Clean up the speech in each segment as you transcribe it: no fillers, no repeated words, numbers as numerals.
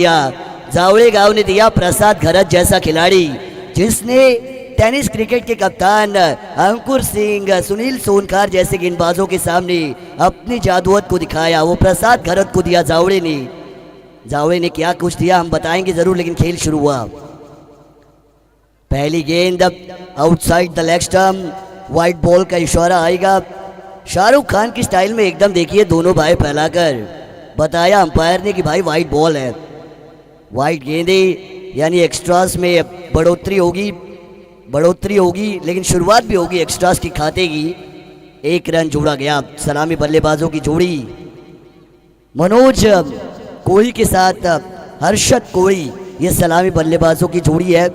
दिया। जावड़े गांव ने दिया प्रसाद घरत जैसा खिलाड़ी, जिसने टेनिस क्रिकेट के कप्तान अंकुर सिंह, सुनील सोनकार जैसे गेंदबाजों के सामने अपनी जादुअत को दिखाया। वो प्रसाद घरत को दिया जावड़े ने। जावड़े ने क्या कुछ दिया हम बताएंगे जरूर, लेकिन खेल शुरू हुआ। पहली गेंद outside the leg stump, white ball का इशारा आएगा। शाहरुख खान की स्टाइल में एकदम देखिए दोनों भाई फैलाकर बताया अंपायर ने कि भाई वाइट बॉल है। वाइट गेंदे यानी एक्स्ट्रास में बढ़ोतरी होगी, लेकिन शुरुआत भी होगी एक्स्ट्रास की खाते की। एक रन जोड़ा गया। सलामी बल्लेबाजों की जोड़ी मनोज कोहली के साथ हर्षद कोहली, ये सलामी बल्लेबाजों की जोड़ी है।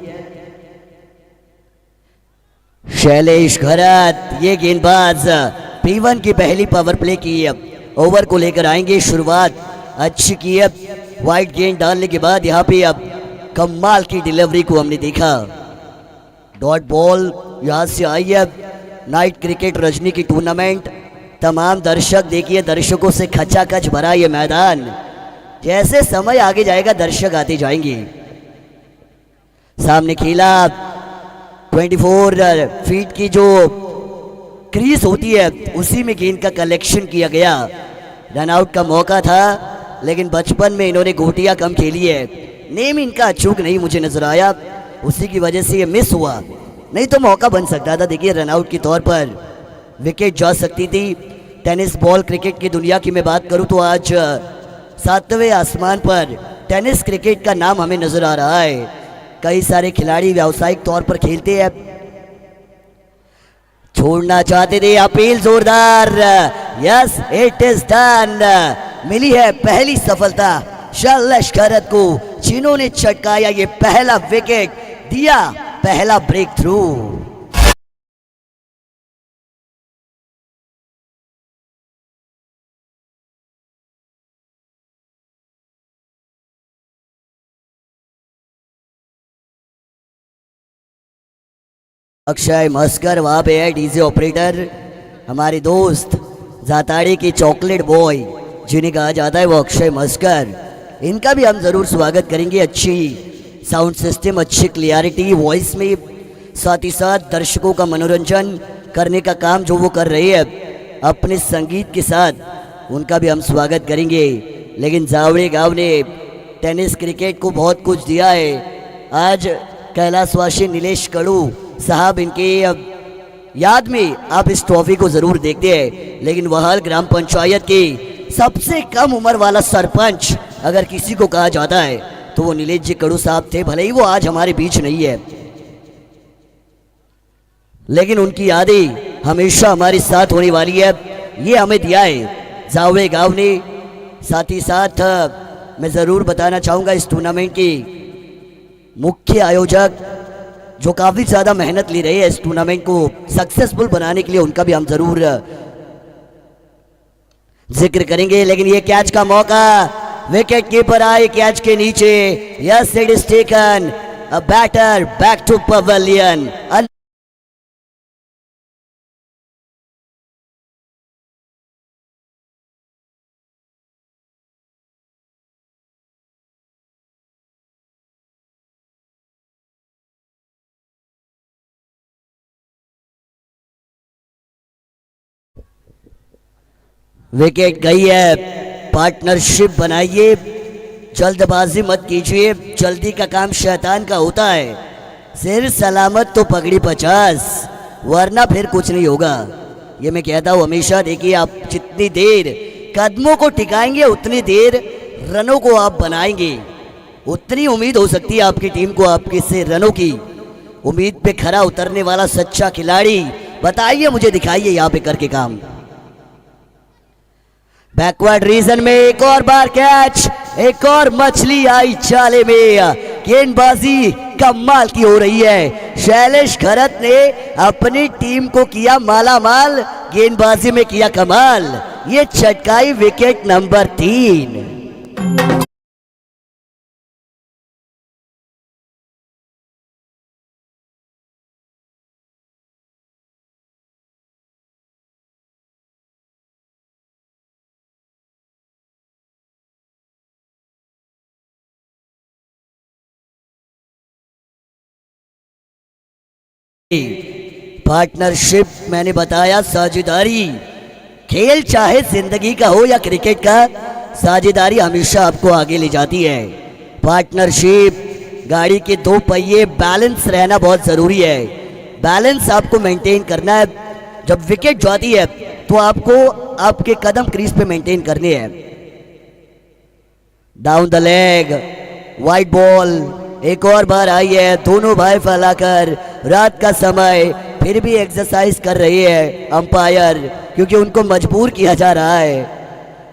शैलेश घरत ये गेंदबाज P1 की पहली पावर प्ले की ओवर को लेकर आएंगे। शुरुआत अच्छी की है। वाइट गेंद डालने के बाद यहाँ पे अब कमाल की डिलीवरी को हमने देखा। डॉट बॉल यहाँ से आई है। नाइट क्रिकेट रजनी की टूर्नामेंट, तमाम दर्शक देखिए, दर्शकों से खचाखच भरा ये मैदान। जैसे समय आगे जाएगा दर्शक आते जाएंगे। सामने खेला 24 फीट की जो क्रीज होती है उसी में गेंद का कलेक्शन किया गया। रनआउट का मौका था, लेकिन बचपन में इन्होंने गोटियां कम खेली है। नेम इनका अचूक नहीं मुझे नजर आया, उसी की वजह से ये मिस हुआ, नहीं तो मौका बन सकता था। देखिए रनआउट के तौर पर विकेट जा सकती थी। टेनिस बॉल क्रिकेट की दुनिया की मैं बात करूं तो आज 7वें आसमान पर टेनिस क्रिकेट का नाम हमें नजर आ रहा है। कई सारे खिलाड़ी व्यावसायिक तौर पर खेलते हैं। छोड़ना चाहते थे, अपील जोरदार। Yes it is done. मिली है पहली सफलता शैलेश घरत को, जिन्होंने चटकाया ये पहला विकेट, दिया पहला ब्रेक थ्रू। अक्षय मस्कर वहां पे है, डीजे ऑपरेटर। हमारे दोस्त जाताड़ी की चॉकलेट बॉय जिन्हें कहा जाता है वो अक्षय मस्कर, इनका भी हम ज़रूर स्वागत करेंगे। अच्छी साउंड सिस्टम, अच्छी क्लियरिटी वॉइस में, साथ ही साथ दर्शकों का मनोरंजन करने का काम जो वो कर रहे हैं अपने संगीत के साथ, उनका भी हम स्वागत करेंगे। लेकिन जावड़े गांव ने टेनिस क्रिकेट को बहुत कुछ दिया है। आज कैलाशवासी नीलेश कड़ू साहब, इनके याद में आप इस ट्रॉफी को जरूर देखते हैं। लेकिन वहाल ग्राम पंचायत के सबसे कम उम्र वाला सरपंच अगर किसी को कहा जाता है तो वो नीलेश जी कड़ू साहब थे। भले ही वो आज हमारे बीच नहीं है, लेकिन उनकी यादें हमेशा हमारे साथ होने वाली है। ये हमें दिया है जावड़े गांव ने। साथ ही साथ मैं ज़रूर बताना चाहूँगा इस टूर्नामेंट के मुख्य आयोजक जो काफ़ी ज़्यादा मेहनत ले रहे हैं इस टूर्नामेंट को सक्सेसफुल बनाने के लिए, उनका भी हम ज़रूर जिक्र करेंगे। लेकिन ये कैच का मौका, विकेट कीपर आए कैच के नीचे। Yes it is taken, a batter back to pavilion. Wicket गई है, पार्टनरशिप बनाइए, जल्दबाजी मत कीजिए, जल्दी का काम शैतान का होता है। सिर सलामत तो पगड़ी 50, वरना फिर कुछ नहीं होगा। ये मैं कहता हूँ हमेशा। देखिए आप जितनी देर कदमों को टिकाएंगे उतनी देर रनों को आप बनाएंगे, उतनी उम्मीद हो सकती है आपकी टीम को आपके से रनों की। उम्मीद पे खरा उतरने वाला सच्चा खिलाड़ी, बताइए मुझे, दिखाइए यहाँ पे करके काम। बैकवर्ड रीजन में एक और बार कैच, एक और मछली आई चाले में। गेंदबाजी कमाल की हो रही है। शैलेश घरत ने अपनी टीम को किया माला माल, गेंदबाजी में किया कमाल। ये चटकाई विकेट नंबर 3। पार्टनरशिप मैंने बताया, साझेदारी। खेल चाहे जिंदगी का हो या क्रिकेट का, साझेदारी हमेशा आपको आगे ले जाती है। पार्टनरशिप, गाड़ी के दो पहिए, बैलेंस रहना बहुत ज़रूरी है। बैलेंस आपको मेंटेन करना है। जब विकेट जाती है तो आपको आपके कदम क्रीज पे मेंटेन करने हैं। Down the leg, wide ball, एक और बार आई है। दोनों भाई फैलाकर, रात का समय, फिर भी एक्सरसाइज कर रही है अंपायर, क्योंकि उनको मजबूर किया जा रहा है।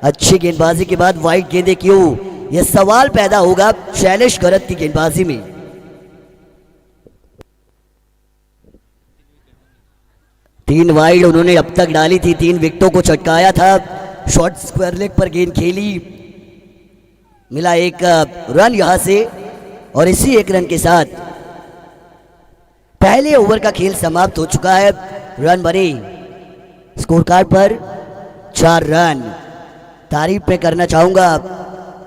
अच्छी गेंदबाजी के बाद वाइड गेंदें क्यों, यह सवाल पैदा होगा शैलेश गरत की गेंदबाजी में। तीन वाइड उन्होंने अब तक डाली थी, 3 विकेटों को चटकाया था। शॉर्ट स्क्वायर लेग पर गेंद खेली, मिला एक रन यहां से, और इसी एक रन के साथ पहले ओवर का खेल समाप्त हो चुका है। रन बने स्कोर कार्ड पर 4 रन। तारीफ मैं करना चाहूंगा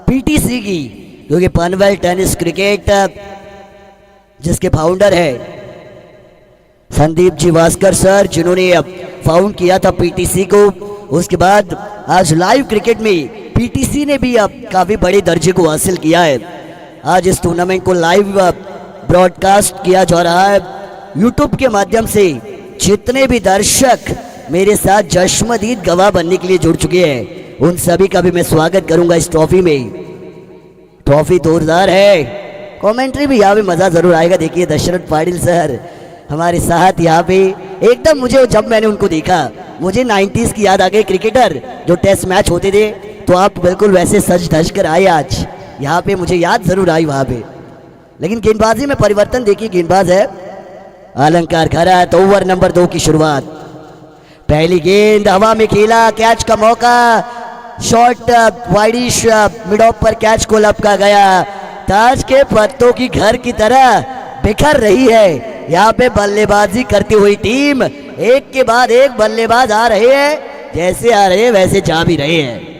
पीटीसी की, क्योंकि पनवेल टेनिस क्रिकेट जिसके फाउंडर है संदीप जी वास्कर सर, जिन्होंने अब फाउंड किया था पीटीसी को। उसके बाद आज लाइव क्रिकेट में पीटीसी ने भी अब काफी बड़े दर्जे को हासिल किया है। आज इस टूर्नामेंट को लाइव ब्रॉडकास्ट किया जा रहा है यूट्यूब के माध्यम से। जितने भी दर्शक मेरे साथ जश्मदीद गवाह बनने के लिए जुड़ चुके हैं, उन सभी का भी मैं स्वागत करूंगा इस ट्रॉफी में। ट्रॉफी जोरदार है, कमेंट्री भी यहाँ पे मजा जरूर आएगा। देखिए दशरथ पाटिल सर हमारे साथ यहाँ पे, एकदम मुझे जब मैंने उनको देखा मुझे 90s की याद आ गई। क्रिकेटर जो टेस्ट मैच होते थे तो आप बिल्कुल वैसे सज धज कर आए आज यहाँ पे, मुझे याद जरूर आई वहाँ पे। लेकिन गेंदबाजी में परिवर्तन देखिए, गेंदबाज है अलंकार खैरत। ओवर नंबर 2 की शुरुआत, पहली गेंद हवा में खेला, कैच का मौका, शॉर्ट वाइडिश मिड ऑफ पर कैच को लपका गया। ताज के पत्तों की घर की तरह बिखर रही है यहाँ पे बल्लेबाजी करती हुई टीम। एक के बाद एक बल्लेबाज आ रहे हैं, जैसे आ रहे हैं वैसे जा भी रहे हैं।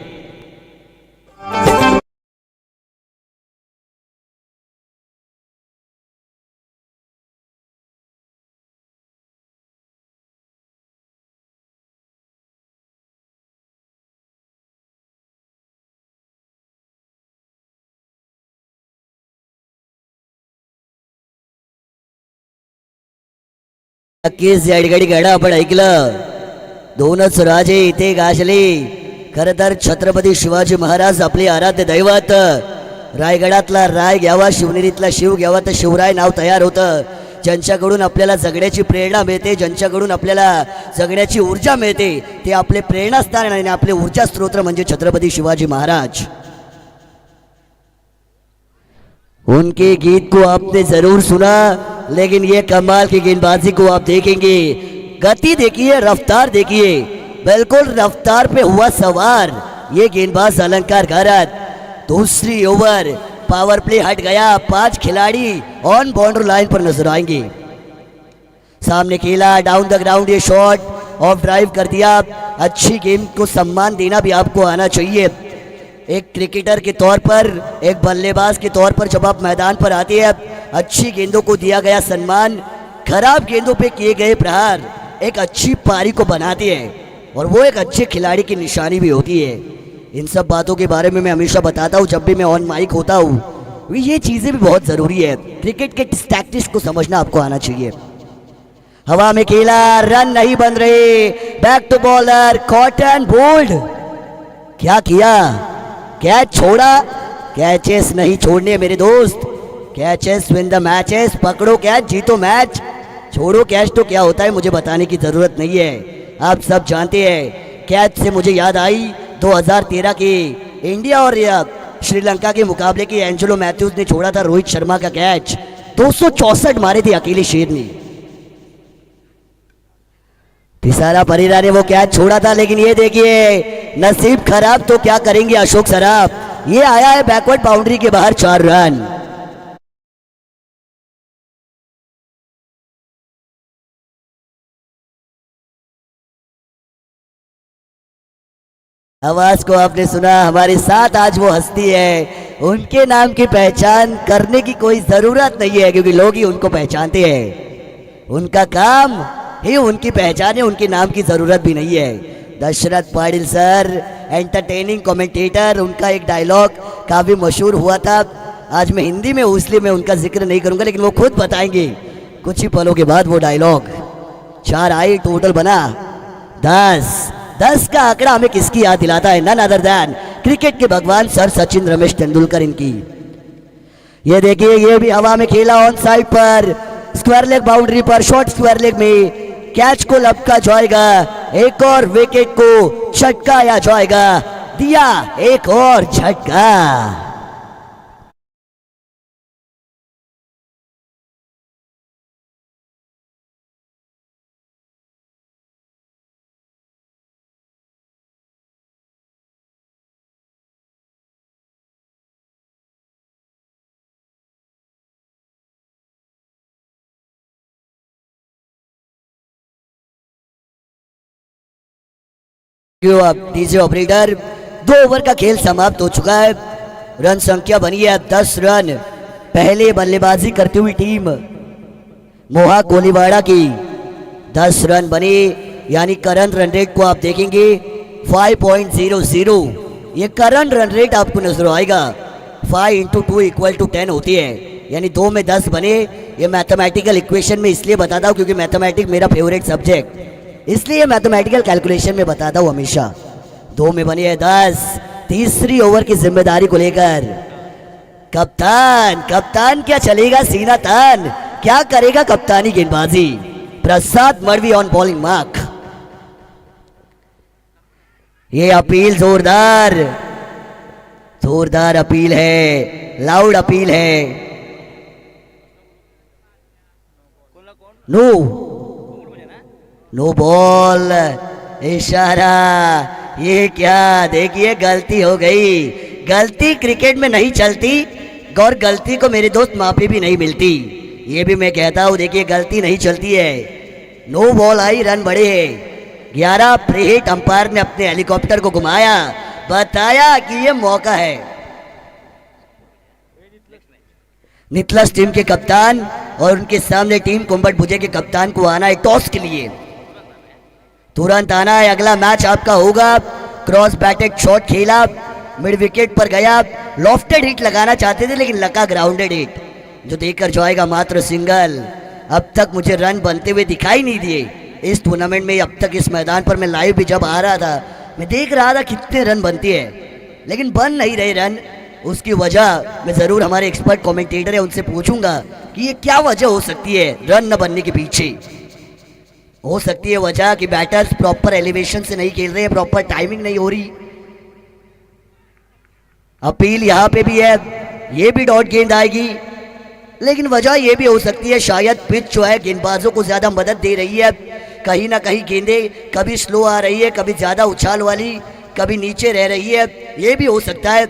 नक्कीच या ठिकाणी घडा आपण ऐकलं, दोनच राजे इथे गाजले। खर तर छत्रपती शिवाजी महाराज आपले आराध्य दैवत, रायगडातला राय घ्यावा, शिवनेरीतला शिव घ्यावा तर शिवराय नाव तयार होतं। ज्यांच्याकडून आपल्याला जगण्याची प्रेरणा मिळते, ज्यांच्याकडून आपल्याला जगण्याची ऊर्जा मिळते, ते आपले प्रेरणास्थान आणि आपले ऊर्जा स्रोत म्हणजे छत्रपती शिवाजी महाराज। उनके गीत को आपने जरूर सुना, लेकिन ये कमाल की गेंदबाजी को आप देखेंगे। गति देखिए, रफ्तार देखिए, बिल्कुल रफ्तार पे हुआ सवार ये गेंदबाज अलंकार खैरत। दूसरी ओवर, पावर प्ले हट गया, 5 खिलाड़ी ऑन बाउंड्री लाइन पर नजर आएंगे। सामने खेला, डाउन द ग्राउंड ये शॉट, ऑफ ड्राइव कर दिया। अच्छी गेम को सम्मान देना भी आपको आना चाहिए। एक क्रिकेटर के तौर पर, एक बल्लेबाज के तौर पर जब आप मैदान पर आते हैं, अच्छी गेंदों को दिया गया सम्मान, खराब गेंदों पे किए गए प्रहार एक अच्छी पारी को बनाते हैं, और वो एक अच्छे खिलाड़ी की निशानी भी होती है। इन सब बातों के बारे में मैं हमेशा बताता हूँ जब भी मैं ऑन माइक होता हूँ। ये चीज़ें भी बहुत ज़रूरी है, क्रिकेट के टैक्टिक्स को समझना आपको आना चाहिए। हवा में खेला, रन नहीं बन रहे, back to bowler, caught and bowled. क्या किया, कैच छोड़ा। कैचेस नहीं छोड़ने मेरे दोस्त, कैचेस विन द मैचेस। पकड़ो कैच, जीतो मैच। छोड़ो कैच तो क्या होता है मुझे बताने की जरूरत नहीं है, आप सब जानते हैं। कैच से मुझे याद आई 2013 के इंडिया और श्रीलंका के मुकाबले की एंजेलो मैथ्यूज ने छोड़ा था रोहित शर्मा का कैच, 264 मारे थे अकेले शेर ने। तिसारा परेरा ने वो कैच छोड़ा था, लेकिन ये देखिए नसीब खराब तो क्या करेंगे अशोक सराफ। ये आया है बैकवर्ड बाउंड्री के बाहर 4 रन। आवाज को आपने सुना, हमारे साथ आज वो हस्ती है, उनके नाम की पहचान करने की कोई जरूरत नहीं है, क्योंकि लोग ही उनको पहचानते हैं। उनका काम ही उनकी पहचान है, उनके नाम की जरूरत भी नहीं है। Dasharath Patil sir entertaining commentator, उनका एक डायलॉग काफ़ी मशहूर हुआ था। आज मैं हिंदी में हूँ इसलिए मैं उनका जिक्र नहीं करूँगा, लेकिन वो खुद बताएंगे कुछ ही पलों के बाद वो डायलॉग। 4 आई टोटल बना 10। 10 का आंकड़ा हमें किसकी याद दिलाता है? नन अदर दैन क्रिकेट के भगवान सर सचिन रमेश तेंदुलकर इनकी। ये देखिए, ये भी हवा में खेला ऑन साइड पर, स्क्वायर लेग बाउंड्री पर, शॉर्ट स्क्वायर लेग में कैच को लपका जाएगा। एक और विकेट को छटकाया जाएगा, दिया एक और झटका। क्यों अब डीजे ऑपरेटर, 2 ओवर का खेल समाप्त हो चुका है। रन संख्या बनी है 10 रन। पहले बल्लेबाजी करती हुई टीम मोहा कोलीवाड़ा की 10 रन बने, यानी करंट रन रेट को आप देखेंगे 5.00। ये करंट रन रेट आपको नजर आएगा। 5 × 2 = 10 होती है, यानी 2 में 10 बने। ये मैथमेटिकल इक्वेशन में इसलिए बताता हूँ क्योंकि मैथमेटिक्स मेरा फेवरेट सब्जेक्ट, इसलिए मैथमेटिकल कैलकुलेशन में बताता हूँ हमेशा। 2 में बनी है 10। तीसरी ओवर की जिम्मेदारी को लेकर कप्तान क्या चलेगा सीना तान, क्या करेगा कप्तानी गेंदबाजी। प्रसाद मरवी ऑन बॉलिंग मार्क। ये अपील जोरदार अपील है, लाउड अपील है। नो बॉल, इशारा। ये क्या, देखिए गलती हो गई। गलती क्रिकेट में नहीं चलती और गलती को मेरे दोस्त माफी भी नहीं मिलती, ये भी मैं कहता हूँ। देखिए गलती नहीं चलती है। नो बॉल आई, रन बढ़े हैं 11। प्रीहिट अंपायर ने अपने हेलीकॉप्टर को घुमाया, बताया कि ये मौका है। नितलस टीम के कप्तान और उनके सामने टीम कुंबट भुजे के कप्तान को आना है टॉस के लिए। तुरंत आना है, अगला मैच आपका होगा। क्रॉस बैटेड शॉट खेला, मिड विकेट पर गया। लॉफ्टेड हिट लगाना चाहते थे लेकिन लगा ग्राउंडेड हिट, जो देकर जाएगा मात्र सिंगल। अब तक मुझे रन बनते हुए दिखाई नहीं दिए इस टूर्नामेंट में। अब तक इस मैदान पर मैं लाइव भी जब आ रहा था, मैं देख रहा था कितने रन बनते हैं, लेकिन बन नहीं रहे रन। उसकी वजह मैं ज़रूर हमारे एक्सपर्ट कमेंटेटर है उनसे पूछूंगा कि ये क्या वजह हो सकती है रन न बनने के पीछे। हो सकती है वजह कि बैटर्स प्रॉपर एलिवेशन से नहीं खेल रहे हैं, प्रॉपर टाइमिंग नहीं हो रही। अपील यहां पे भी है, ये भी डॉट गेंद आएगी। लेकिन वजह ये भी हो सकती है शायद पिच जो है गेंदबाजों को ज़्यादा मदद दे रही है। कहीं ना कहीं गेंदें कभी स्लो आ रही है, कभी ज़्यादा उछाल वाली, कभी नीचे रह रही है, ये भी हो सकता है।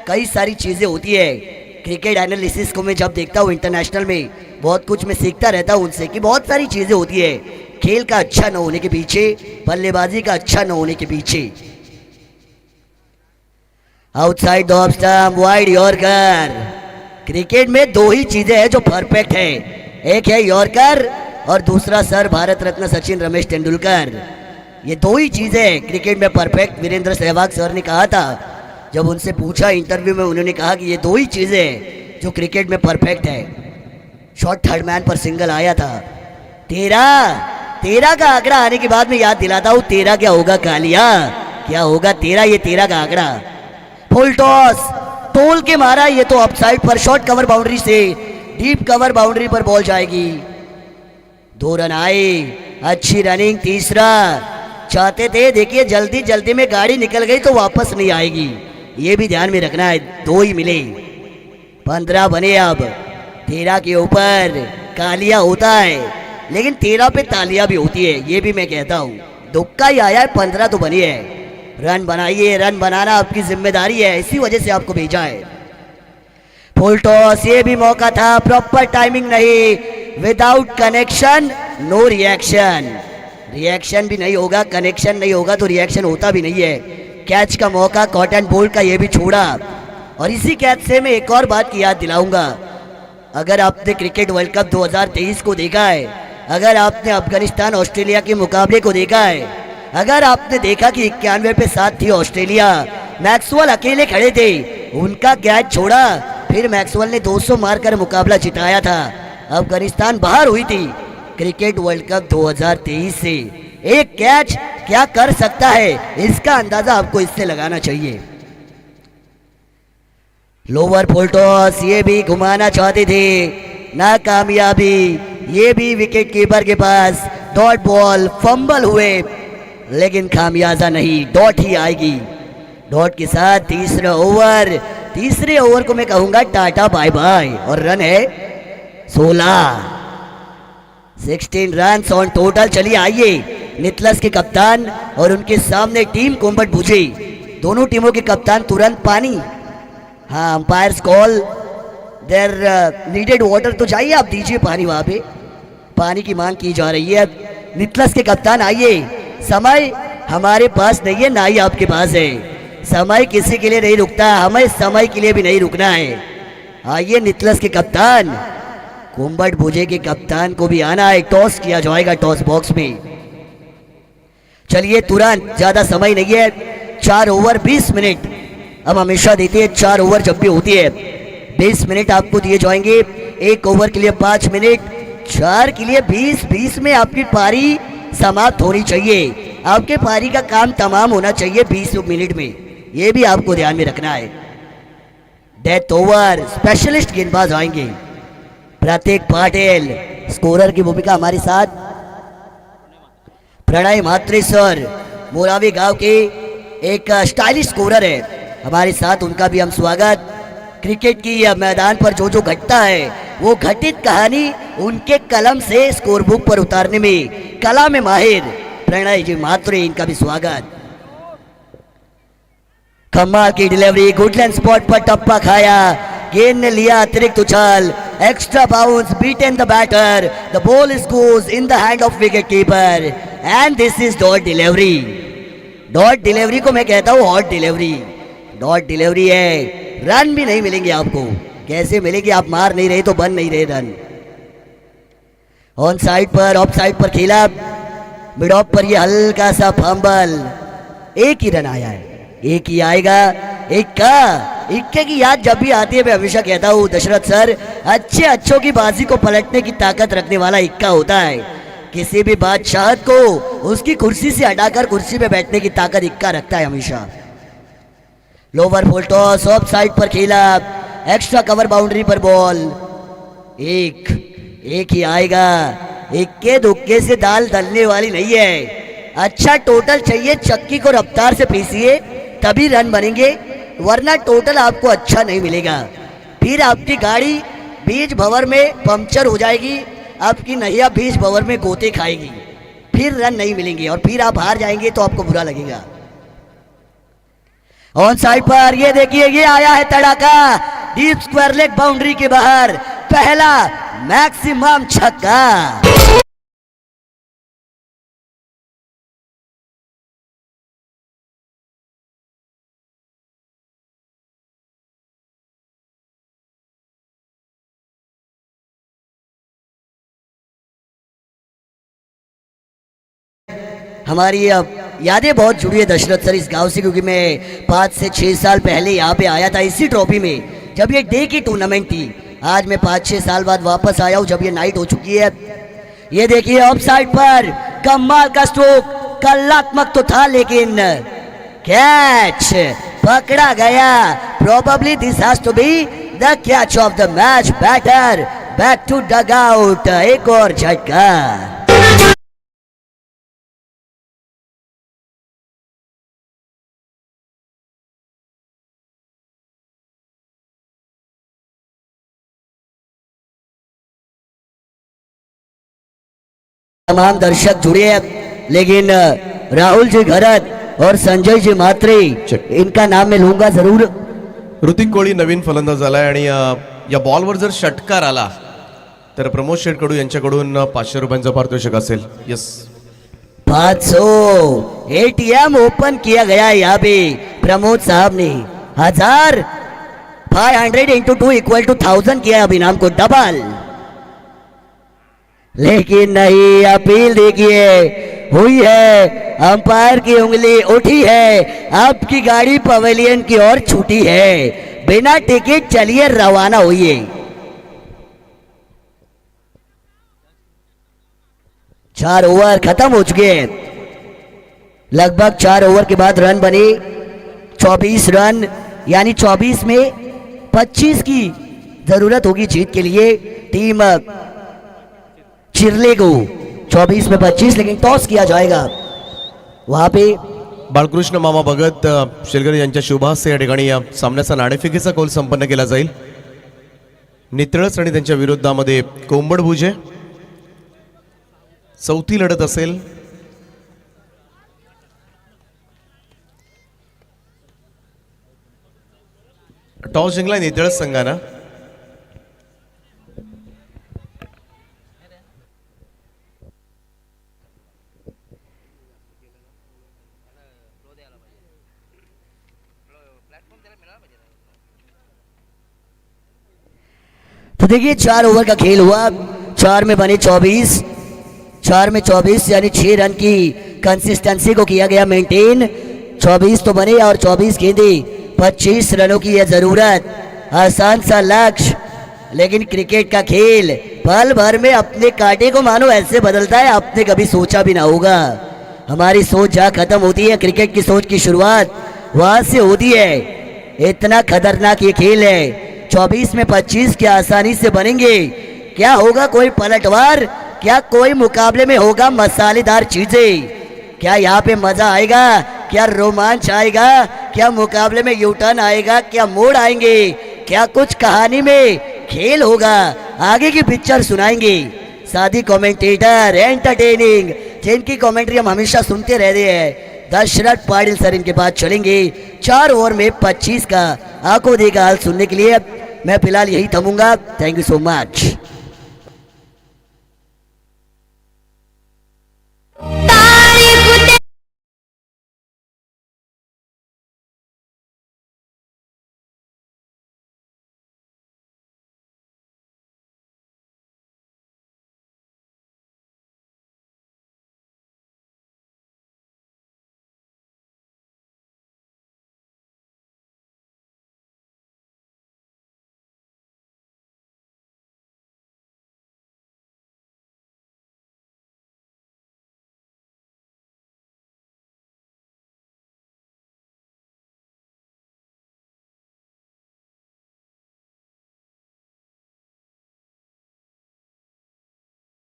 कई सारी चीज़ें होती है। क्रिकेट एनालिसिस को मैं जब देखता हूँ इंटरनेशनल में, बहुत कुछ मैं सीखता रहता हूँ उनसे कि बहुत सारी चीज़ें होती है खेल का अच्छा न होने के पीछे, बल्लेबाजी का अच्छा न होने के पीछे। Outside the off stump, wide yorker. Cricket में 2 ही चीजें हैं जो परफेक्ट है, एक है यॉर्कर और दूसरा सर भारत रत्न सचिन रमेश तेंदुलकर। ये 2 ही चीजें क्रिकेट में परफेक्ट। वीरेंद्र सहवाग सर ने कहा था, जब उनसे पूछा इंटरव्यू में, उन्होंने कहा कि ये 2 ही चीजें जो क्रिकेट में परफेक्ट है। शॉट थर्ड मैन पर सिंगल आया था। 13 का आंकड़ा आने के बाद में याद दिलाता हूं 13 क्या होगा कालिया, क्या होगा 13, ये 13 का आंकड़ा। फुल टॉस तोल के मारा, ये तो अपसाइड पर शॉर्ट कवर बाउंड्री से डीप कवर बाउंड्री पर बॉल जाएगी। 2 रन आए, अच्छी रनिंग। तीसरा चाहते थे, देखिए जल्दी जल्दी में गाड़ी निकल गई तो वापस नहीं आएगी, ये भी ध्यान में रखना है। 2 ही मिले, 15 बने। अब 13 के ऊपर कालिया होता है, लेकिन 13 पे तालियां भी होती है, ये भी मैं कहता हूँ। दुक्का ही आया है, 15 तो बनी है। रन बनाइए, रन बनाना आपकी जिम्मेदारी है, इसी वजह से आपको भेजा है। फुल टॉस, ये भी मौका था, प्रॉपर टाइमिंग नहीं। Without connection no reaction. Reaction भी नहीं होगा, कनेक्शन नहीं होगा तो रिएक्शन होता भी नहीं है। कैच का मौका कॉटन बोल्ट का ये भी छोड़ा। और इसी कैच से मैं एक और बात की याद दिलाऊंगा। अगर आपने क्रिकेट वर्ल्ड कप 2023 को देखा है अगर आपने अफगानिस्तान ऑस्ट्रेलिया के मुकाबले को देखा है, अगर आपने देखा कि 91 पे 7 थी ऑस्ट्रेलिया, मैक्सवेल अकेले खड़े थे, उनका कैच छोड़ा, फिर मैक्सवेल ने 200 मारकर मुकाबला जिताया था। अफगानिस्तान बाहर हुई थी क्रिकेट वर्ल्ड कप 2023 से। एक कैच क्या कर सकता है, इसका अंदाजा आपको इससे लगाना चाहिए। लोअर फुल टॉस, ये भी घुमाना चाहते थे, नाकामयाबी, ये भी विकेट कीपर के पास डॉट बॉल, फंबल हुए, लेकिन खामियाजा नहीं, डॉट ही आएगी। डॉट के साथ तीसरे ओवर को मैं कहूंगा टाटा बाय बाय, और रन है 16 रन ऑन टोटल। चलिए आइए, निकलस के कप्तान और उनके सामने टीम कोम्बट बुझे, दोनों टीमों के कप्तान तुरंत पानी, हाँ umpires call there needed water, तो जाइए आप दीजिए पानी, वहां पे पानी की मांग की जा रही है। निकलस के कप्तान आइए, समय हमारे पास नहीं है, ना ही आपके पास है, समय किसी के लिए नहीं रुकता, हमें समय के लिए भी नहीं रुकना है। आइए निकलस के कप्तान, कोम्बट बुझे के कप्तान को भी आना है, टॉस किया जाएगा टॉस बॉक्स में। चलिए तुरंत, ज्यादा समय नहीं है, 4 ओवर 20 मिनट, अब हमेशा देते हैं 4 ओवर जब भी होती है, 20 मिनट आपको दिए जाएंगे। 1 ओवर के लिए 5 मिनट, 4 के लिए 20 में आपकी पारी समाप्त होनी चाहिए, आपके पारी का काम तमाम होना चाहिए 20 मिनट में, ये भी आपको ध्यान में रखना है। डेथ ओवर, स्पेशलिस्ट गेंदबाज आएंगे, प्रतीक पाटिल, स्कोरर की भूमिका हमारे साथ प्रणय म्हात्रे सर, मोरावी गांव के एक स्टाइलिश स्कोरर है हमारे साथ, उनका भी हम स्वागत। क्रिकेट की मैदान पर जो जो घटता है, वो घटित कहानी उनके कलम से स्कोर बुक पर उतारने में कला में माहिर प्रणय जी म्हात्रे, इनका भी स्वागत। कमाल की डिलीवरी, गुडलैंड स्पॉट पर टप्पा खाया, गेंद ने लिया अतिरिक्त उछाल, extra bounce, beaten the batter, the ball is goes in the hand of wicket keeper, and this is dot delivery. Dot delivery को मैं कहता हूँ हॉट डिलीवरी, डॉट डिलीवरी है, रन भी नहीं मिलेंगे आपको, कैसे मिलेंगे, आप मार नहीं रहे तो बन नहीं रहे रन। ऑन साइड पर, ऑफ साइड पर खेला, मिड ऑफ पर ये हल्का सा फंबल, एक ही रन आया है, एक ही आएगा, इक्के की याद जब भी आती है मैं हमेशा कहता हूँ दशरथ सर, अच्छों की बाजी को पलटने की ताकत रखने वाला इक्का होता है, किसी भी बादशाह को उसकी कुर्सी से हटाकर कुर्सी पे बैठने की ताकत इक्का रखता है हमेशा। Lower full toss, of side पर खेला, एक्स्ट्रा कवर बाउंड्री पर बॉल, एक ही आएगा, इक्के दुक्के से दाल दलने वाली नहीं है, अच्छा टोटल चाहिए, चक्की को रफ्तार से पीसिए तभी रन बनेंगे, वरना टोटल आपको अच्छा नहीं मिलेगा, फिर आपकी गाड़ी बीच भंवर में पंक्चर हो जाएगी, आपकी नैया बीच भंवर में गोते खाएगी, फिर रन नहीं मिलेंगे और फिर आप हार जाएंगे तो आपको बुरा लगेगा। ऑन साइड पर ये देखिए, ये आया है तड़ाका, डीप स्क्वायर लेग बाउंड्री के बाहर, पहला मैक्सिमम छक्का। हमारी यादें बहुत जुड़ी है दशरथ सर इस गांव से, क्योंकि मैं 5 से 6 साल पहले यहाँ पे आया था इसी ट्रॉफी में, जब ये डे की टूर्नामेंट थी। आज मैं 5-6 साल बाद वापस आया हूँ जब ये नाइट हो चुकी है। ये देखिए ऑफ साइड पर कमाल का स्ट्रोक, कलात्मक तो था लेकिन कैच पकड़ा गया। Probably this has to be the catch of the match. Batter back to dugout, एक और झटका। तमाम दर्शक जुड़े हैं, लेकिन राहुल जी घरत और संजय जी म्हात्रे इनका नाम मैं लूंगा जरूर। ऋतिक कोळी नवीन फलंदाज आलाय आणि या बॉलवर जर षटकार आला तर प्रमोद शेटकडू यांच्याकडून 500 रुपयांचा पारितोषिक असेल। यस 500 एटीएम ओपन किया गया है यहाँ पे प्रमोद साहब ने। 1000 500 into 2 = 1000 किया अब इनाम को डबल। लेकिन नहीं, अपील देखिए हुई है, अंपायर की उंगली उठी है, आपकी गाड़ी पवेलियन की ओर छूटी है, बिना टिकट चलिए रवाना हुई। 4 ओवर खत्म हो चुके हैं। लगभग 4 ओवर के बाद रन बने 24 रन, यानी 24 में 25 की जरूरत होगी जीत के लिए टीम चिरले को। 24 में 25, लेकिन टॉस किया जाएगा वहां पे। बाळकृष्ण मामा भगत शेलकर यांच्या शुभास्ते या ठिकाणी या सामन्याचा नाणेफेकीचा कौल संपन्न केला जाईल. नितळस आणि त्यांच्या विरोधामध्ये कोंबड भुजे. चौथी लढत असेल. टॉस जिंकला नितळस संघानं. तो देखिए 4 ओवर का खेल हुआ, 4 में बने 24, 4 में 24 यानी 6 रन की कंसिस्टेंसी को किया गया मेंटेन। 24 तो बने और 24 गेंदे, 25 रनों की यह जरूरत, आसान सा लक्ष्य, लेकिन क्रिकेट का खेल पल भर में अपने कांटे को मानो ऐसे बदलता है आपने कभी सोचा भी ना होगा। हमारी सोच जहाँ खत्म होती है, क्रिकेट की सोच की शुरुआत वहां से होती है। इतना खतरनाक ये खेल है। 24 में 25 क्या आसानी से बनेंगे? क्या होगा कोई पलटवार? क्या कोई मुकाबले में होगा मसालेदार चीजें? क्या यहाँ पे मजा आएगा? क्या रोमांच आएगा? क्या मुकाबले में यूटर्न आएगा? क्या मोड़ आएंगे? क्या कुछ कहानी में खेल होगा? आगे की पिक्चर सुनाएंगे साथी कमेंटेटर एंटरटेनिंग, जिनकी कमेंट्री हम हमेशा सुनते रहते हैं। दशरथ पाटिल सर इनके बाद चलेंगे। 4 ओवर में 25 का आंखों देखा हाल सुनने के लिए मैं फिलहाल यही थमूंगा। Thank you so much.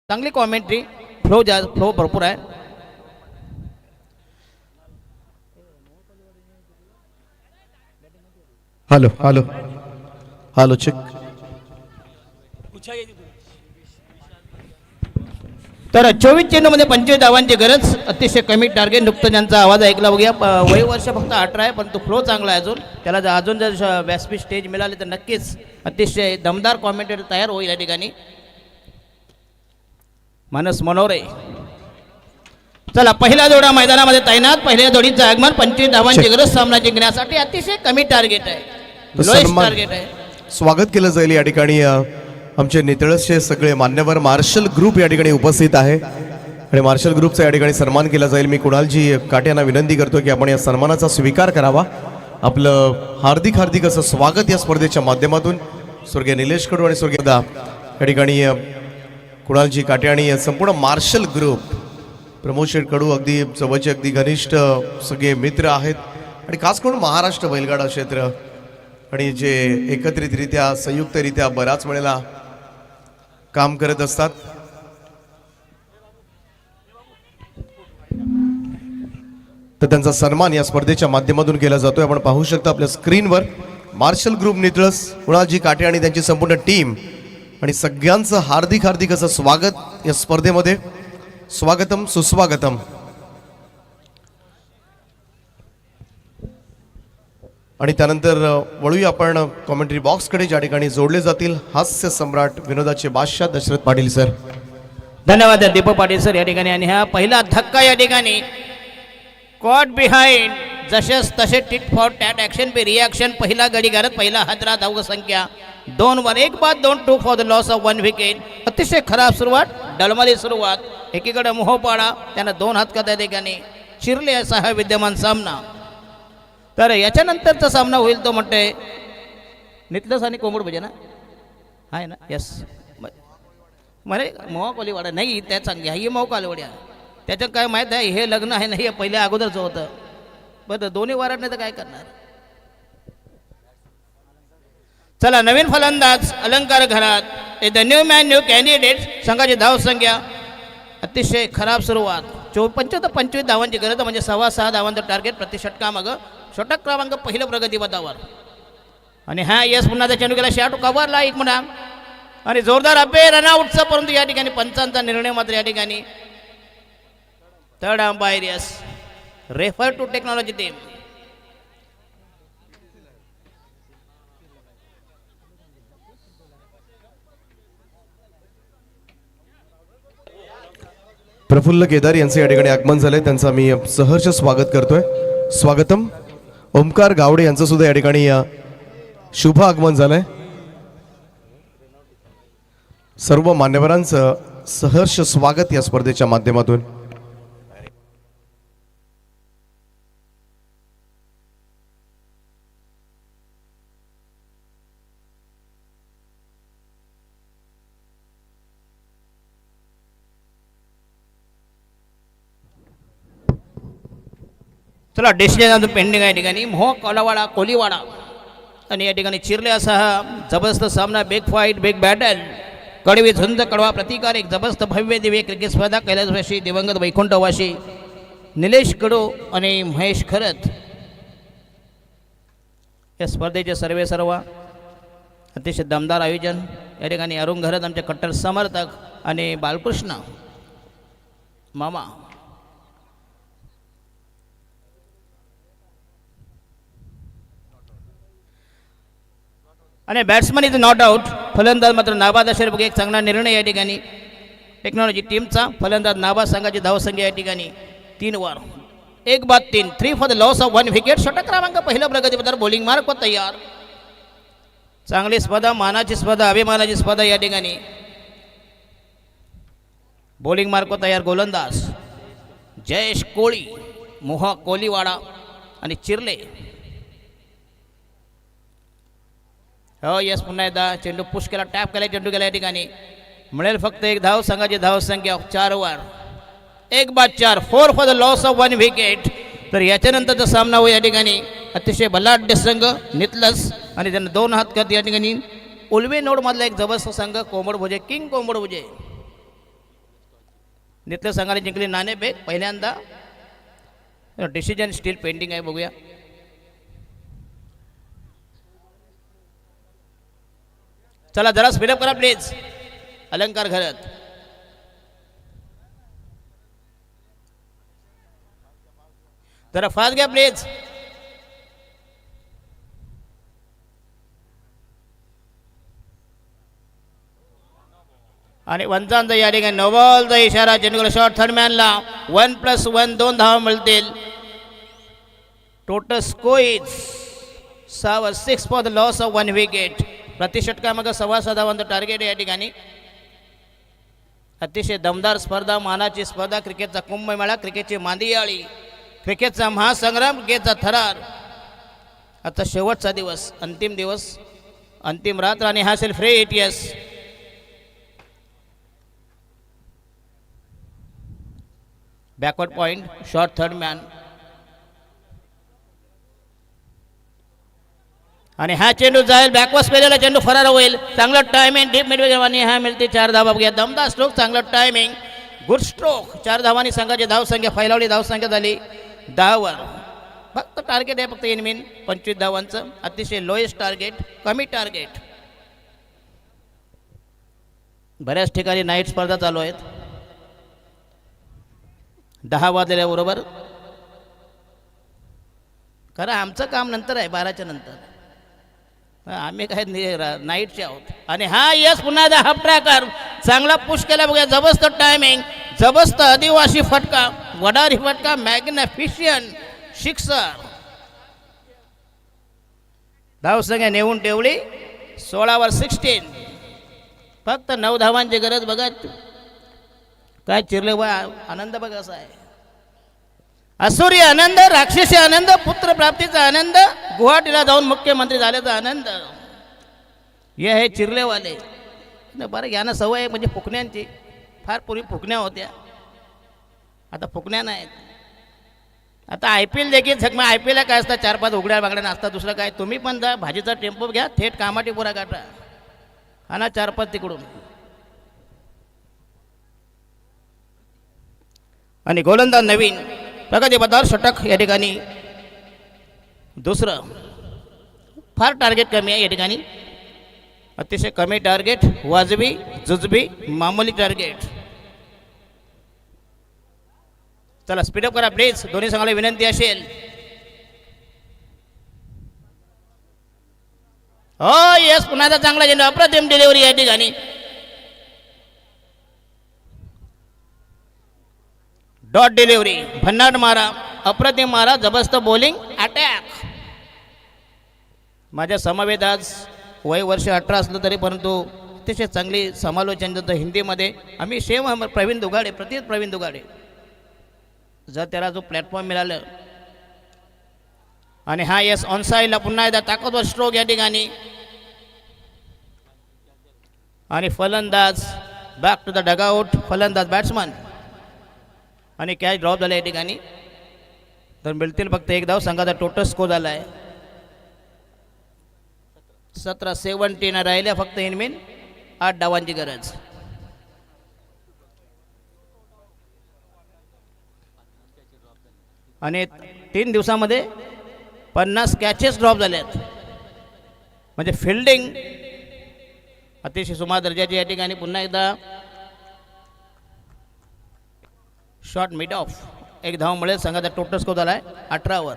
चांगली कॉमेंट्री, फ्लो भरपूर आहे. Hello hello hello check. तर 24 चेंडूमध्ये 25 धावांची गरज, अतिशय कमी टार्गेट. नुकतं ज्यांचा आवाज ऐकला बघूया. वय वर्ष फक्त 18 आहे, पण तो फ्लो चांगला आहे अजून. त्याला जर अजून जर व्यासपीठ स्टेज मिळाली तर नक्कीच अतिशय दमदार कॉमेंटेटर तयार होईल या ठिकाणी. मानस मनोरे. चला, पहिल्या जोडा मैदानामध्ये तैनात. पहिल्या जोडीचं आगमन. 25 धावांची गरज सामना जिंकण्यासाठी. अतिशय कमी टार्गेट आहे, लोएस्ट टार्गेट आहे. स्वागत केलं जाईल या ठिकाणी. आमचे नितळसचे सगळे मान्यवर मार्शल ग्रुप या ठिकाणी उपस्थित आहे आणि मार्शल ग्रुपचा या ठिकाणी सन्मान केला जाईल. मी कुणालजी काटे यांना विनंती करतो की आपण या सन्मानाचा स्वीकार करावा. आपलं हार्दिक हार्दिक असं स्वागत या स्पर्धेच्या माध्यमातून स्वर्गीय निलेश कडू आणि स्वर्गीय या ठिकाणी कुणालजी काटे आणि संपूर्ण मार्शल ग्रुप, प्रमोद शेठ कडू अगदी जवळचे अगदी घनिष्ठ सगळे मित्र आहेत आणि खास करून महाराष्ट्र बैलगाडा क्षेत्र आणि जे एकत्रितरित्या संयुक्तरित्या बऱ्याच वेळेला काम करत असतात. तर त्यांचा सन्मान या स्पर्धेच्या माध्यमातून केला जातोय. आपण पाहू शकता आपल्या स्क्रीनवर मार्शल ग्रुप नितळस, कुणालजी काटे आणि त्यांची संपूर्ण टीम आणि सगळ्यांचं हार्दिक हार्दिक असं स्वागत या स्पर्धेमध्ये. स्वागतम सुस्वागतम. आणि त्यानंतर वळूया आपण कॉमेंट्री बॉक्सकडे, ज्या ठिकाणी जोडले जातील हास्य सम्राट विनोदाचे बादशाह दशरथ पाटील सर. धन्यवाद दीपक पाटील सर या ठिकाणी. आणि हा पहिला धक्का या ठिकाणी कॉट बिहाइंड, जसेच तसे टिट फॉर टॅट ॲक्शन पे रिॲक्शन. पहिला गडी घालत पहिला हादरा धाव संख्या 2 वर 1 बाद 2 for the loss of 1 wicket. अतिशय खराब सुरुवात, डळमळी सुरुवात. एकीकडे मोहपाडा त्यांना 2 हात त्या ठिकाणी चिरले असा हा विद्यमान सामना. तर याच्यानंतरचा सामना होईल तो म्हणते नितलस आणि कोंबड भजे ना आहे ना. यस म्हणे मोहा कोलीवाडा नाही त्या चांगली ही मोह कालवड्या. त्याच्यात काय माहीत आहे हे लग्न आहे नाही हे पहिल्या अगोदरचं होतं. बरं दोन्ही वारट नाही तर काय करणार. चला नवीन फलंदाज अलंकार घरात the new man new candidate. संघाची धावसंख्या अतिशय खराब सुरुवात. 25 धावांची गरज म्हणजे 6.25 धावांचं टार्गेट प्रति षटका मागं. षटक क्रमांक पहिलं प्रगतीपथावर. आणि हा यस पुन्हा त्या चेंडू गेला शॉट कव्हरला एक म्हणा आणि जोरदार अबे रनआउटचा. परंतु या ठिकाणी पंचांचा निर्णय मात्र या ठिकाणी third umpire yes refer to technology team. Prafull Kedar यांचे या ठिकाणी आगमन झाले. त्यांचं मी सहर्ष स्वागत करतोय. स्वागतम. ओमकार गावडे यांचं सुद्धा या ठिकाणी शुभ आगमन झालंय. सर्व मान्यवरांचं सहर्ष स्वागत या स्पर्धेच्या माध्यमातून. चला डेस्टिनेशन अजून पेंडिंग आहे. या ठिकाणी मोह कोलावाडा कोलीवाडा आणि या ठिकाणी चिरले असा हा जबरदस्त सामना. Big fight big battle. कडवी झुंज कडवा प्रतिकार. एक जबरदस्त भव्य दिव्य क्रिकेट स्पर्धा. कैलासवासी दिवंगत वैकुंठवासी निलेश कडू आणि महेश खरत या स्पर्धेचे सर्व अतिशय दमदार आयोजन. या ठिकाणी अरुण घरत आमचे कट्टर समर्थक आणि बालकृष्ण मामा. आणि बॅट्समन इज नॉट आउट. फलंदाज मात्र नाबाद असेल. बघा एक चांगला निर्णय या ठिकाणी टेक्नॉलॉजी टीमचा. फलंदाज नाबाद. संघाची धावसंख्या या ठिकाणी 3 वर 1 बाद 3 for the loss of 1 wicket. षटक क्रमांक पहिला प्रगतीपथावर बॉलिंग मार्क तयार. चांगली स्पर्धा, मानाची स्पर्धा, अभिमानाची स्पर्धा या ठिकाणी. बॉलिंग मार्क तयार. गोलंदाज जयेश कोळी, मोहा कोलीवाडा आणि चिरले. हो यस पुन्हा एकदा चेंडू पुश केला, टॅप केला, चेंडू केला. या ठिकाणी मिळेल फक्त 1 धाव. संघाची धावसंख्या 4 वर 1 बाद 4 4 for the loss of 1 wicket. तर याच्यानंतरचा सामना होईल या ठिकाणी अतिशय बलाढ्य संघ नितलस आणि त्यांना 2 हात करत या ठिकाणी उलवे नोडमधला एक जबरदस्त संघ कोंबड भुजे किंग कोंबड भुजे. नितलस संघाने जिंकली नाणेफेक पहिल्यांदा. डिसिजन स्टील पेंडिंग आहे. बघूया. चला जरा स्पीडअप करा प्लीज. अलंकार घरत. जरा फास्ट घ्या प्लीज. आणि वंचांचा या ठिकाणी नोबॉलचा इशारा. चेंडूला शॉट थर्ड मॅनला. 1+1 2 धावा मिळतील. Total score is 6 for the loss of 1 wicket. प्रतिषटका मग 6.25 धावांचं टार्गेट या ठिकाणी. अतिशय दमदार स्पर्धा, मानाची स्पर्धा. क्रिकेटचा कुंभमेळा, क्रिकेटची मांदियाळी, क्रिकेटचा महासंग्राम, क्रिकेटचा थरार. आता शेवटचा दिवस, अंतिम दिवस, अंतिम रात्र आणि हा असेल free hit. Yes backward point, short third man. आणि हा चेंडू जाईल बॅकवर्ड पेलेला चेंडू फरार होईल. चांगलं टायमिंग डीप मिड आणि हा मिळते 4 धावा. बघूया दमदार स्ट्रोक, चांगलं टायमिंग, गुड स्ट्रोक. 4 धावांनी संघाची धावसंख्या फैलावली. धावसंख्या झाली 10 वर. फक्त टार्गेट आहे फक्त इन मीन 25 धावांचं. अतिशय लोएस्ट टार्गेट, कमी टार्गेट. बऱ्याच ठिकाणी नाईट स्पर्धा चालू आहेत. 10 वाजल्याबरोबर. खरं आमचं काम नंतर आहे, 12च्या नंतर. आम्ही काय नाईटचे आहोत. आणि हा यस पुन्हा एकदा हाफ ट्रॅकर. चांगला पुश केला. बघूया जबरदस्त टायमिंग, जबरदस्त आदिवासी फटका, वडारी फटका, मॅग्निफिशियंट सिक्सर. धावसंख्या नेऊन ठेवली 16 16. फक्त 9 धावांची गरज. बघा काय चिरले बा, आनंद बघा असा आहे. असुरी आनंद, राक्षसी आनंद, पुत्र प्राप्तीचा आनंद, गुवाहाटीला जाऊन मुख्यमंत्री झाल्याचा आनंद. हे आहे चिरलेवाले. बरं घ्या ना, सवय आहे म्हणजे फुकण्यांची. फार पूर्वी फुकण्या होत्या, आता फुकण्या नाहीत. आता IPL देखील झकमा. IPL काय असतात, 4-5 उघड्या बांगड्या नसतात, दुसरं काय. तुम्ही पण जा, भाजीचा टेम्पो घ्या, थेट कामाटीपुरा गाठा, हा ना 4-5 तिकडून. आणि गोलंदाज नवीन प्रगतीपथावर षटक या ठिकाणी. दुसरं फार टार्गेट कमी आहे या ठिकाणी, अतिशय कमी टार्गेट, वाजवी जुजबी मामूली टार्गेट. चला स्पीडअप करा प्लीज, दोन्ही संघाला विनंती असेल. हो येस, पुन्हा एकदा चांगला चेंडू, अप्रतिम डिलिव्हरी या ठिकाणी. डॉट डिलिव्हरी, भन्नाट मारा, अप्रतिम मारा, जबरदस्त बॉलिंग, अटॅक. माझ्या समवेत आज वय वर्ष 18 असलं तरी परंतु अतिशय चांगली समालोचन जातं हिंदीमध्ये. आम्ही सेम प्रवीण दुगाडे, प्रवीण दुगाडे. जर त्याला जो प्लॅटफॉर्म मिळालं. आणि हा येस ऑन साईडला पुन्हा एकदा ताकदवर स्ट्रोक या ठिकाणी. आणि फलंदाज बॅक टू द डगआउट, फलंदाज बॅट्समन. आणि कॅच ड्रॉप झाला या ठिकाणी. तर मिळतील फक्त 1 धाव. संघाचा टोटल स्कोर झाला आहे 17-17. राहिल्या फक्त इनमीन 8 धावांची गरज. आणि 3 दिवसामध्ये 50 कॅचेस ड्रॉप झाल्यात. म्हणजे फिल्डिंग अतिशय सुमार दर्जाची या ठिकाणी. पुन्हा एकदा शॉट मिड ऑफ, 1 धाव मिळेल. संघाचा टोटल स्कोर झाला आहे 18 वर.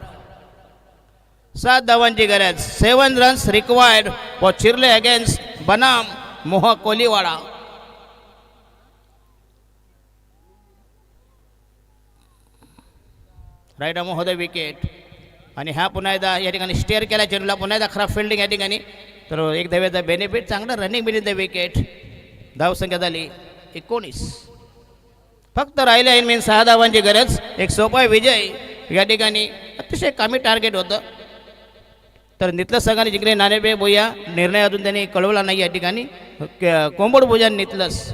7 धावांची गरज. 7 runs required for Chirle against बनाम मोहा कोलीवाडा. राईट अमो होता विकेट. आणि हा पुन्हा एकदा या ठिकाणी स्टेअर केला चेंडूला. पुन्हा एकदा खराब फिल्डिंग या ठिकाणी. तर 1 धावेचा बेनिफिट, चांगला रनिंग बिनिंग द विकेट. धावसंख्या झाली 19. फक्त राहिल्या इनमीन 6 धावांची गरज. एक सोपा विजय या ठिकाणी. अतिशय कमी टार्गेट होतं. तर नितलस संघाने जिंकले नाणेफेक भुया. निर्णय अजून त्यांनी कळवला नाही या ठिकाणी. कोंबड भुजा नितलस.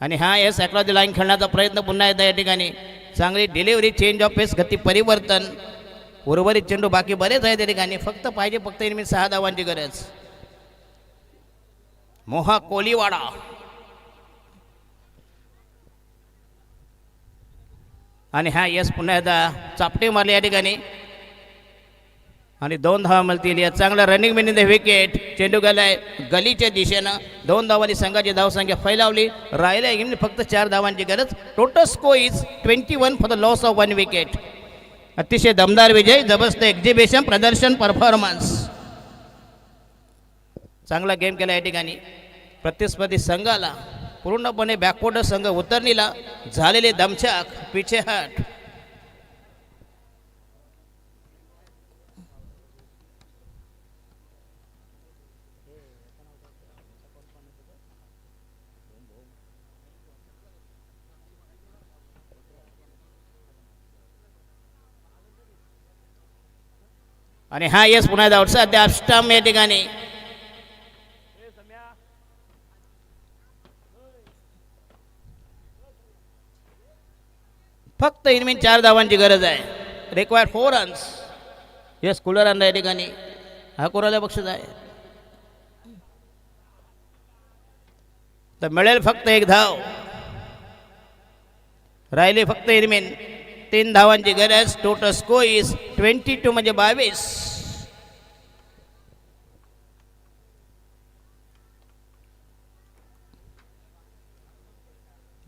आणि हा येस अक्रॉस द लाईन खेळण्याचा प्रयत्न पुन्हा एकदा या ठिकाणी. चांगली डिलिव्हरी, चेंज ऑफ पेस, गती परिवर्तन. उर्वरित चेंडू बाकी बरेच आहे त्या ठिकाणी. पाहिजे फक्त इनमीन 6 धावांची गरज. मोहा कोलीवाडा. आणि हा येस पुन्हा एकदा चापटे मारले या ठिकाणी. आणि 2 धावा मिळतील. या चांगला रनिंग बिनिंग द विकेट. चेंडू गेलाय गलीच्या दिशेनं. 2 धावांनी संघाची धावसंख्या फैलावली. राहिल्या इनमीन फक्त 4 धावांची गरज. Total score is 21 for the loss of 1 wicket. अतिशय दमदार विजय, जबरदस्त एक्झिबिशन, प्रदर्शन, परफॉर्मन्स. चांगला गेम केला या ठिकाणी. प्रतिस्पर्धी संघाला पूर्णपणे बॅकवर्ड संघ उतरणीला झालेले दमछाक, पिछेहाट. आणि हा येस पुन्हा एकदा सध्या स्टंप या ठिकाणी. फक्त इनमीन 4 धावांची गरज आहे. Required 4 runs. येस कुलर आणला या ठिकाणी. हा कोणाला बक्षीस आहे. तर मिळेल फक्त 1 धाव. राहिले फक्त इनमीन 3 धावांची गरज. टोटल स्कोर इज 22 म्हणजे 22.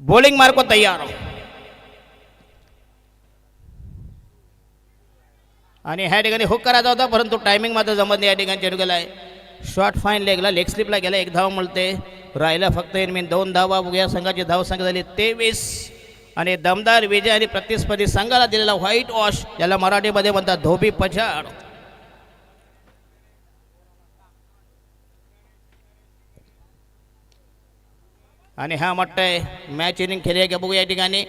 बॉलिंग मार्को तयार. आणि ह्या ठिकाणी हुक करायचा होता परंतु टायमिंग मात्र जमत नाही. या ठिकाणी चेंडू गेला आहे शॉर्ट फाईन लेगला, लेग स्लिपला गेला. 1 धाव मिळते. राहिला फक्त इनमीन 2 धावा. बघूया संघाची धावसंख्या झाली 23. आणि दमदार विजय आणि प्रतिस्पर्धी संघाला दिलेला व्हाईट वॉश, ज्याला मराठीमध्ये म्हणतात धोबी पछाड. आणि हा वाटतंय मॅच इनिंग खेळूया का बघूया या ठिकाणी.